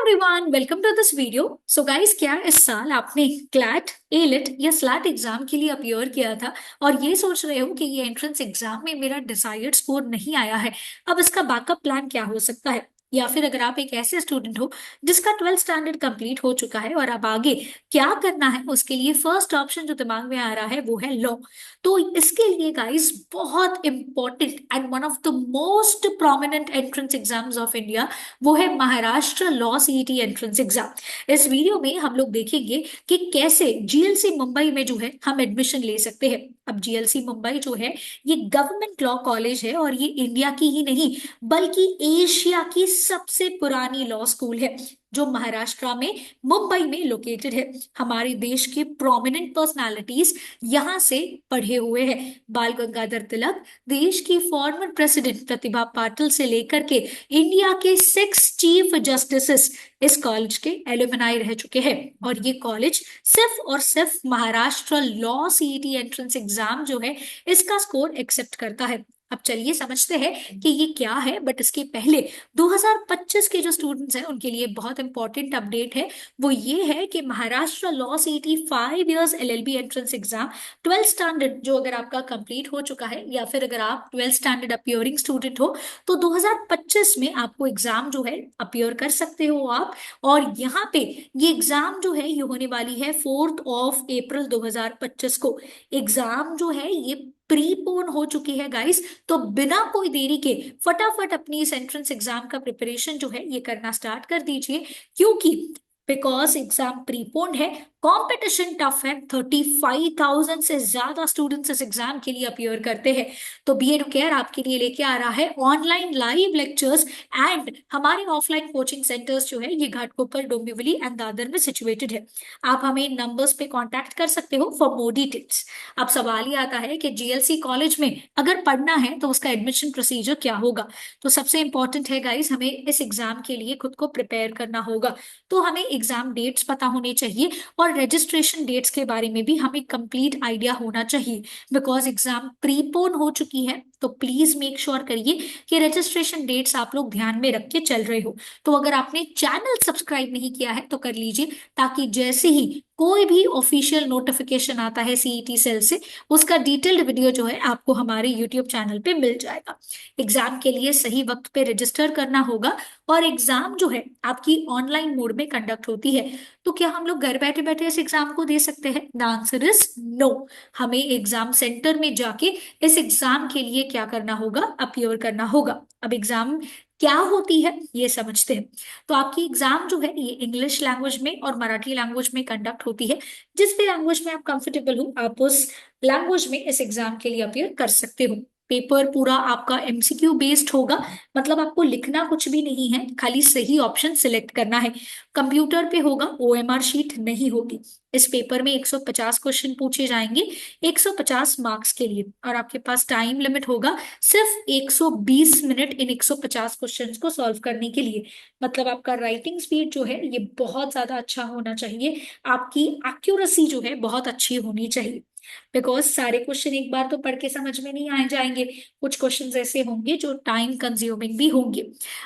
Everyone, welcome to this video. So guys, क्या इस साल आपने क्लैट, एलिट या स्लैट एग्जाम के लिए अपीयर किया था और ये सोच रहे हो कि ये एंट्रेंस एग्जाम में मेरा डिजायर्ड स्कोर नहीं आया है, अब इसका बैकअप प्लान क्या हो सकता है? या फिर अगर आप एक ऐसे स्टूडेंट हो जिसका 12th स्टैंडर्ड कंप्लीट हो चुका है और अब आगे क्या करना है, उसके लिए फर्स्ट ऑप्शन जो दिमाग में आ रहा है वो है लॉ। तो इसके लिए गाइस बहुत important and one of the most prominent entrance exams of India वो है Maharashtra law CET entrance exam. इस वीडियो में हम लोग देखेंगे कि कैसे जीएलसी मुंबई में जो है हम एडमिशन ले सकते हैं। अब जीएलसी मुंबई जो है ये गवर्नमेंट लॉ कॉलेज है और ये इंडिया की ही नहीं बल्कि एशिया की सबसे पुरानी लॉ स्कूल है जो महाराष्ट्र में मुंबई में लोकेटेड है। हमारे देश के प्रोमिनेंट पर्सनालिटीज यहाँ से पढ़े हुए हैं। बाल गंगाधर तिलक, देश की फॉर्मर प्रेसिडेंट प्रतिभा पाटिल से लेकर के इंडिया के 6 चीफ जस्टिस इस कॉलेज के एलुमनाई रह चुके हैं। और ये कॉलेज सिर्फ और सिर्फ Maharashtra law CET entrance exam जो है इसका स्कोर एक्सेप्ट करता है। अब चलिए समझते हैं कि ये क्या है, बट इसके पहले 2025 के जो स्टूडेंट्स हैं उनके लिए बहुत इंपॉर्टेंट अपडेट है। वो ये है कि Maharashtra law CET 5 years LLB entrance exam 12th standard जो अगर आपका कंप्लीट हो चुका है या फिर अगर आप 12th स्टैंडर्ड अपियरिंग स्टूडेंट हो तो 2025 में आपको एग्जाम जो है अपियर कर सकते हो आप। और यहाँ पे ये एग्जाम जो है ये होने वाली है 4 अप्रैल 2025 को। एग्जाम जो है ये प्रीपोन हो चुकी है गाइस। तो बिना कोई देरी के फटाफट अपनी इस एंट्रेंस एग्जाम का प्रिपरेशन जो है ये करना स्टार्ट कर दीजिए, क्योंकि बिकॉज एग्जाम प्रीपोन है, कंपटीशन टफ है। 35,000 से ज्यादा स्टूडेंट्स इस एग्जाम के लिए अपियर करते हैं। तो बी एड केयर आपके लिए लेके आ रहा है ऑनलाइन लाइव लेक्चर्स एंड हमारे ऑफलाइन कोचिंग सेंटर्स जो है ये घाटकोपर, डोंबिवली एंड दादर में सिचुएटेड है। आप हमें इन नंबर्स पे कांटेक्ट कर सकते हो फॉर मोर डिटेल्स। अब सवाल ही आता है कि जीएलसी कॉलेज में अगर पढ़ना है तो उसका एडमिशन प्रोसीजर क्या होगा। तो सबसे इंपॉर्टेंट है गाइस, हमें इस एग्जाम के लिए खुद को प्रिपेयर करना होगा। तो हमें एग्जाम डेट्स पता होने चाहिए और रजिस्ट्रेशन डेट्स के बारे में भी हमें कंप्लीट आइडिया होना चाहिए। बिकॉज एग्जाम प्रीपोन हो चुकी है तो प्लीज मेक श्योर करिए कि रजिस्ट्रेशन डेट्स आप लोग ध्यान में रख के चल रहे हो। तो अगर आपने चैनल सब्सक्राइब नहीं किया है तो कर लीजिए, ताकि जैसे ही कोई भी ऑफिशियल नोटिफिकेशन आता है सीईटी सेल से उसका डिटेल्ड वीडियो जो है आपको हमारे यूट्यूब चैनल पे मिल जाएगा। एग्जाम के लिए सही वक्त पे रजिस्टर करना होगा और एग्जाम जो है आपकी ऑनलाइन मोड में कंडक्ट होती है। तो क्या हम लोग घर बैठे बैठे इस एग्जाम को दे सकते हैं? The answer is no. हमें एग्जाम सेंटर में जाके इस एग्जाम के लिए क्या करना होगा? अपियर करना होगा। अब एग्जाम क्या होती है ये समझते हैं। तो आपकी एग्जाम जो है ये इंग्लिश लैंग्वेज में और मराठी लैंग्वेज में कंडक्ट होती है। जिस भी लैंग्वेज में आप कंफर्टेबल हो आप उस लैंग्वेज में इस एग्जाम के लिए अपियर कर सकते हो। पेपर पूरा आपका एमसीक्यू बेस्ड होगा, मतलब आपको लिखना कुछ भी नहीं है, खाली सही ऑप्शन सिलेक्ट करना है। कंप्यूटर पे होगा, ओएमआर शीट नहीं होगी। इस पेपर में 150 क्वेश्चन पूछे जाएंगे 150 मार्क्स के लिए, और आपके पास टाइम लिमिट होगा सिर्फ 120 मिनट इन 150 क्वेश्चंस को सॉल्व करने के लिए। मतलब आपका राइटिंग स्पीड जो है ये बहुत ज्यादा अच्छा होना चाहिए, आपकी एक्यूरेसी जो है बहुत अच्छी होनी चाहिए। बिकॉज सारे क्वेश्चन एक बार तो पढ़ के समझ में नहीं आ जाएंगे, कुछ क्वेश्चन ऐसे होंगे जो टाइम कंज्यूमिंग भी होंगे।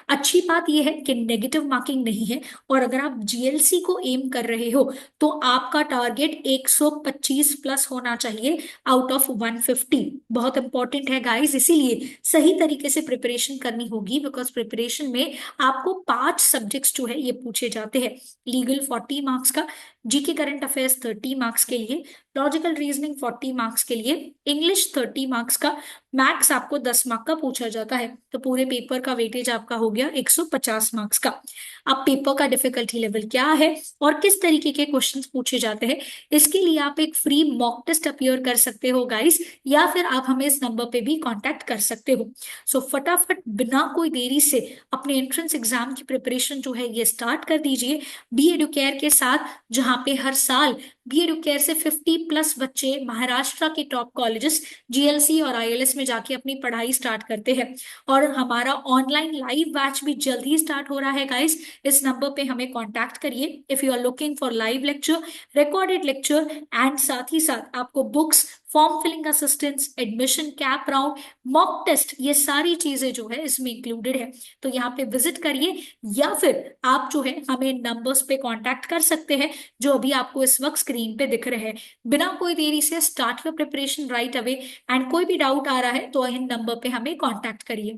अच्छी बात यह है कि नेगेटिव मार्किंग नहीं है, और अगर आप जीएलसी को एम कर रहे हो तो आपका टारगेट 125 प्लस होना चाहिए आउट ऑफ 150। बहुत इंपॉर्टेंट है गाइस, इसीलिए सही तरीके से प्रिपरेशन करनी होगी। बिकॉज प्रिपरेशन में आपको 5 सब्जेक्ट्स जो है ये पूछे जाते हैं। लीगल 40 मार्क्स का, जीके करंट अफेयर्स 30 मार्क्स के लिए, लॉजिकल रीजनिंग 40 मार्क्स के लिए, इंग्लिश 30 मार्क्स का, मैथ्स आपको 10 मार्क का पूछा जाता है। तो पूरे पेपर का वेटेज आपका हो गया 150 मार्क्स का। अब पेपर का डिफिकल्टी लेवल क्या है और किस तरीके के क्वेश्चंस पूछे जाते हैं, इसके लिए आप एक फ्री मॉक टेस्ट अपियर कर सकते हो गाइस, या फिर आप हमें इस नंबर पे भी कांटेक्ट कर सकते हो। सो फटाफट बिना कोई देरी से अपने एंट्रेंस एग्जाम की प्रिपरेशन जो है ये स्टार्ट कर दीजिए बी एडुकेयर के साथ, जहां पे हर साल बी एडुकेयर से 50+ बच्चे महाराष्ट्र के टॉप कॉलेजेस जीएलसी और आईएलएस में जाके अपनी पढ़ाई स्टार्ट करते हैं। और हमारा ऑनलाइन लाइव बैच भी जल्द ही स्टार्ट हो रहा है गाइस। इस नंबर पे हमें कांटेक्ट करिए if you are looking for live lecture, recorded lecture and साथ ही साथ आपको books form filling assistance, admission CAP round, mock test, ये सारी चीजें जो है इसमें इंक्लूडेड है। तो यहाँ पे विजिट करिए, या फिर आप जो है हमें नंबर्स पे कांटेक्ट कर सकते हैं जो अभी आपको इस वक्त स्क्रीन पे दिख रहे हैं। बिना कोई देरी से start your preparation right away, and कोई भी डाउट आ रहा है तो इन नंबर पे हमें कांटेक्ट करिए।